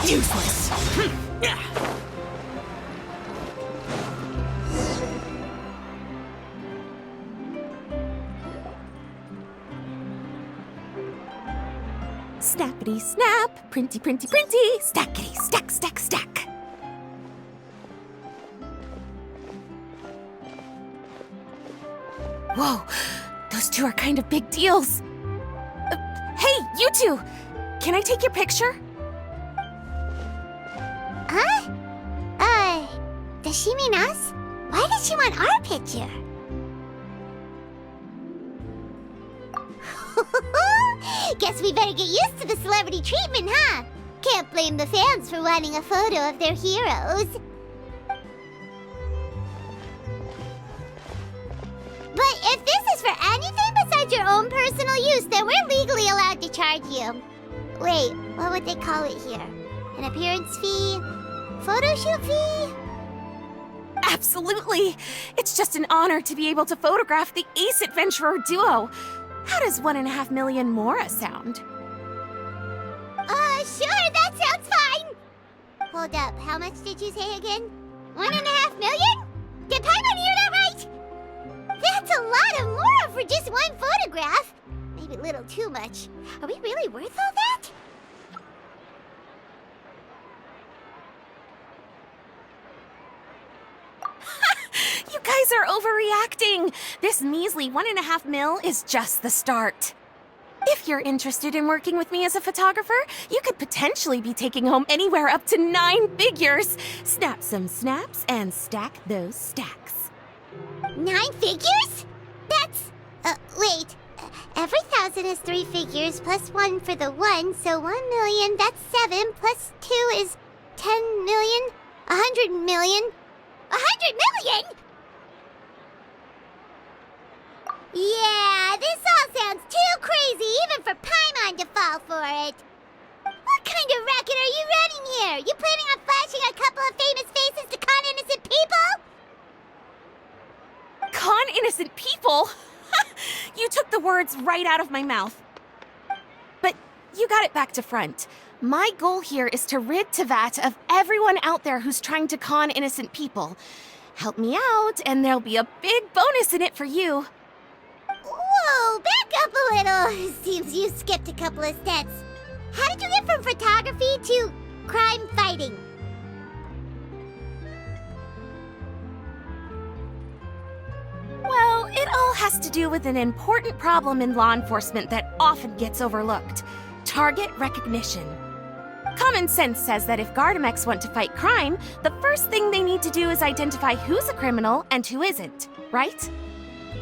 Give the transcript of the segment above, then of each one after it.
Useless. Snappity snap, printy printy printy, stackity stack stack stack. Whoa, those two are kind of big deals. Hey, you two! Can I take your picture? Huh? Does she mean us? Why does she want our picture? Guess we better get used to the celebrity treatment, huh? Can't blame the fans for wanting a photo of their heroes. But if this is for anything besides your own personal use, then we're legally allowed to charge you. Wait, what would they call it here? An appearance fee? Photo shoot fee? Absolutely! It's just an honor to be able to photograph the Ace Adventurer duo. How does 1.5 million Mora sound? Sure, that sounds fine! Hold up, how much did you say again? 1.5 million? Did Paimon hear that right? That's a lot of Mora for just one photograph. Maybe a little too much. Are we really worth all that? You guys are overreacting! This measly 1.5 mil is just the start. If you're interested in working with me as a photographer, you could potentially be taking home anywhere up to 9 figures. Snap some snaps and stack those stacks. 9 figures? That's... wait. Every 1,000 is 3 figures, plus 1 for the 1, so 1 million, that's 7, plus 2 is 10 million, 100 million. 100 million?! Yeah, this all sounds too crazy even for Paimon to fall for it. What kind of racket are you running here? You planning on flashing a couple of famous faces to con innocent people? Con innocent people? You took the words right out of my mouth. But you got it back to front. My goal here is to rid Teyvat of everyone out there who's trying to con innocent people. Help me out, and there'll be a big bonus in it for you. Whoa, back up a little. Seems you skipped a couple of steps. How did you get from photography to crime fighting? Well, it all has to do with an important problem in law enforcement that often gets overlooked. Target recognition. Common sense says that if Gardamex want to fight crime, the first thing they need to do is identify who's a criminal and who isn't, right?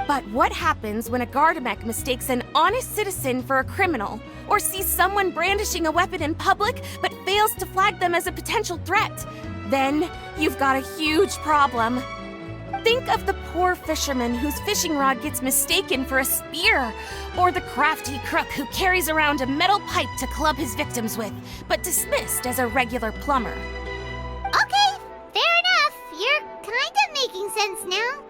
But what happens when a Gardamex mistakes an honest citizen for a criminal, or sees someone brandishing a weapon in public but fails to flag them as a potential threat? Then you've got a huge problem. Think of the poor fisherman whose fishing rod gets mistaken for a spear, or the crafty crook who carries around a metal pipe to club his victims with, but dismissed as a regular plumber. Okay, fair enough. You're kind of making sense now.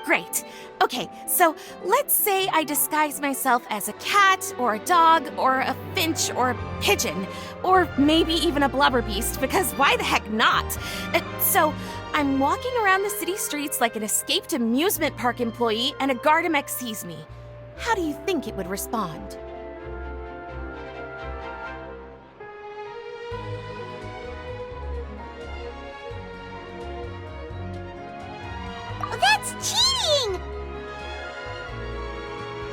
Great. Okay, so let's say I disguise myself as a cat, or a dog, or a finch, or a pigeon, or maybe even a blubber beast, because why the heck not? So I'm walking around the city streets like an escaped amusement park employee, and a Gardamex sees me. How do you think it would respond? Oh, that's cheating!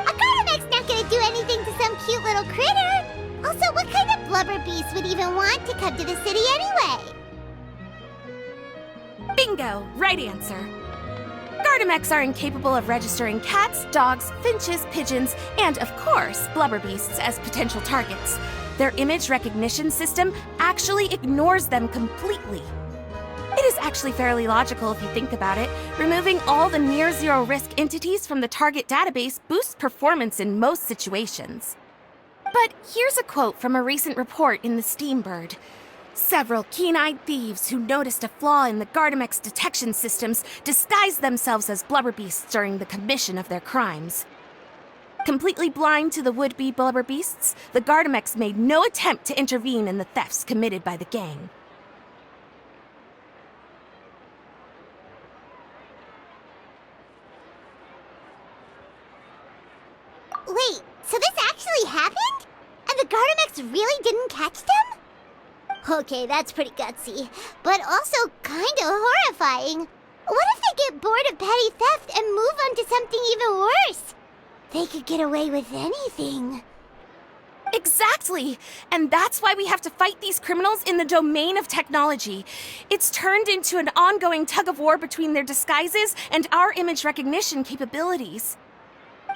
A Gardamex not gonna do anything to some cute little critter. Also, what kind of blubber beast would even want to come to the city anyway? Bingo! Right answer. Gardamex are incapable of registering cats, dogs, finches, pigeons, and, of course, blubber beasts as potential targets. Their image recognition system actually ignores them completely. It is actually fairly logical if you think about it. Removing all the near-zero risk entities from the target database boosts performance in most situations. But here's a quote from a recent report in the Steambird. Several keen-eyed thieves who noticed a flaw in the Gardamex detection systems disguised themselves as blubberbeasts during the commission of their crimes. Completely blind to the would-be blubberbeasts, the Gardamex made no attempt to intervene in the thefts committed by the gang. Wait, so this actually happened? And the Gardamex really didn't catch them? Okay, that's pretty gutsy, but also kinda horrifying. What if they get bored of petty theft and move on to something even worse? They could get away with anything. Exactly! And that's why we have to fight these criminals in the domain of technology. It's turned into an ongoing tug-of-war between their disguises and our image recognition capabilities.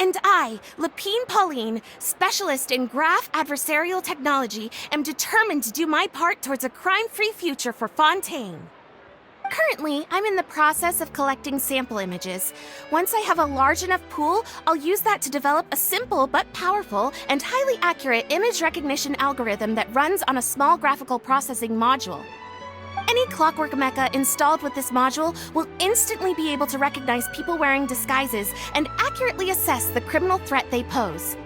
And I, Lapine Pauline, specialist in graph adversarial technology, am determined to do my part towards a crime-free future for Fontaine. Currently, I'm in the process of collecting sample images. Once I have a large enough pool, I'll use that to develop a simple but powerful and highly accurate image recognition algorithm that runs on a small graphical processing module. Any Clockwork mecha installed with this module will instantly be able to recognize people wearing disguises and accurately assess the criminal threat they pose.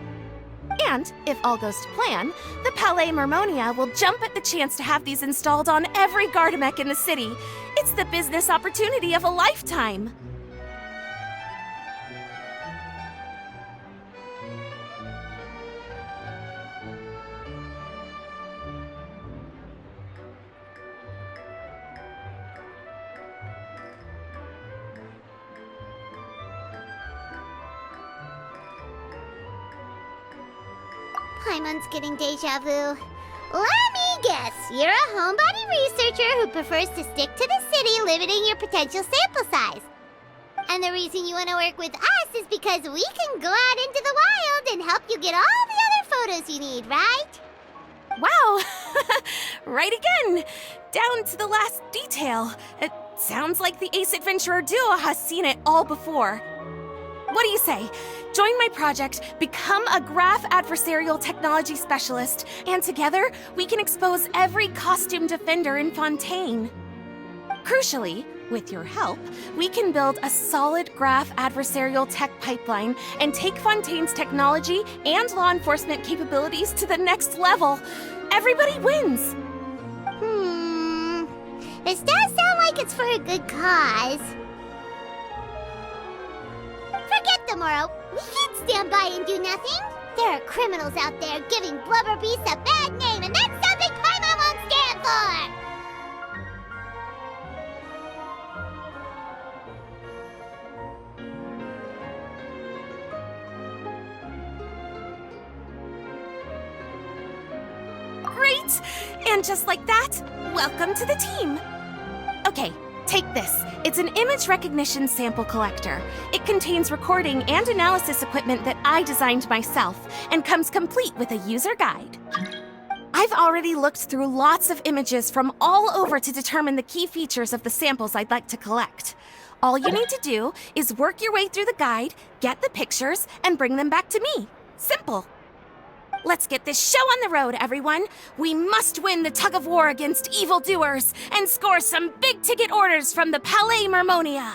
And, if all goes to plan, the Palais Mermonia will jump at the chance to have these installed on every Gardamek in the city. It's the business opportunity of a lifetime! Paimon's getting deja vu. Let me guess, you're a homebody researcher who prefers to stick to the city, limiting your potential sample size. And the reason you want to work with us is because we can go out into the wild and help you get all the other photos you need, right? Wow! Right again! Down to the last detail. It sounds like the Ace Adventurer duo has seen it all before. What do you say? Join my project, become a graph adversarial technology specialist, and together we can expose every costume defender in Fontaine. Crucially, with your help, we can build a solid graph adversarial tech pipeline and take Fontaine's technology and law enforcement capabilities to the next level. Everybody wins! This does sound like it's for a good cause. Forget tomorrow. We can't stand by and do nothing. There are criminals out there giving Blubberbeast a bad name, and that's something Paimon won't stand for! Great! And just like that, welcome to the team! Okay, take this. It's an image recognition sample collector. It contains recording and analysis equipment that I designed myself, and comes complete with a user guide. I've already looked through lots of images from all over to determine the key features of the samples I'd like to collect. All you need to do is work your way through the guide, get the pictures, and bring them back to me. Simple. Let's get this show on the road, everyone. We must win the tug-of-war against evildoers and score some big-ticket orders from the Palais Mermonia.